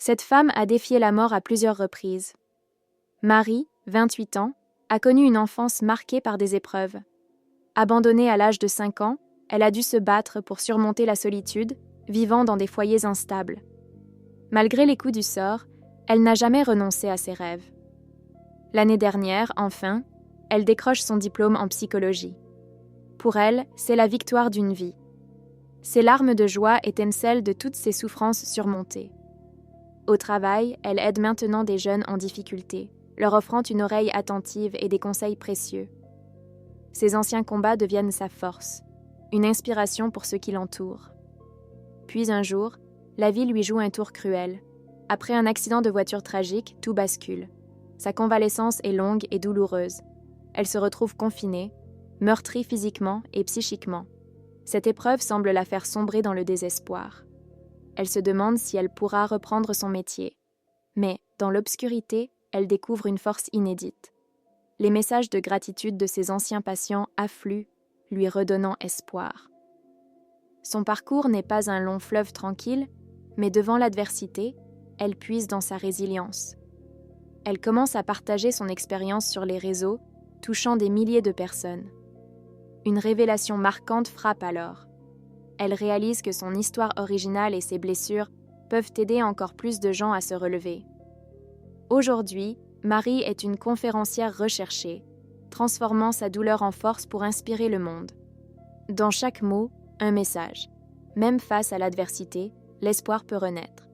Cette femme a défié la mort à plusieurs reprises. Marie, 28 ans, a connu une enfance marquée par des épreuves. Abandonnée à l'âge de 5 ans, elle a dû se battre pour surmonter la solitude, vivant dans des foyers instables. Malgré les coups du sort, elle n'a jamais renoncé à ses rêves. L'année dernière, enfin, elle décroche son diplôme en psychologie. Pour elle, c'est la victoire d'une vie. Ses larmes de joie étincellent de toutes ses souffrances surmontées. Au travail, elle aide maintenant des jeunes en difficulté, leur offrant une oreille attentive et des conseils précieux. Ses anciens combats deviennent sa force, une inspiration pour ceux qui l'entourent. Puis un jour, la vie lui joue un tour cruel. Après un accident de voiture tragique, tout bascule. Sa convalescence est longue et douloureuse. Elle se retrouve confinée, meurtrie physiquement et psychiquement. Cette épreuve semble la faire sombrer dans le désespoir. Elle se demande si elle pourra reprendre son métier. Mais, dans l'obscurité, elle découvre une force inédite. Les messages de gratitude de ses anciens patients affluent, lui redonnant espoir. Son parcours n'est pas un long fleuve tranquille, mais devant l'adversité, elle puise dans sa résilience. Elle commence à partager son expérience sur les réseaux, touchant des milliers de personnes. Une révélation marquante frappe alors. Elle réalise que son histoire originale et ses blessures peuvent aider encore plus de gens à se relever. Aujourd'hui, Marie est une conférencière recherchée, transformant sa douleur en force pour inspirer le monde. Dans chaque mot, un message. Même face à l'adversité, l'espoir peut renaître.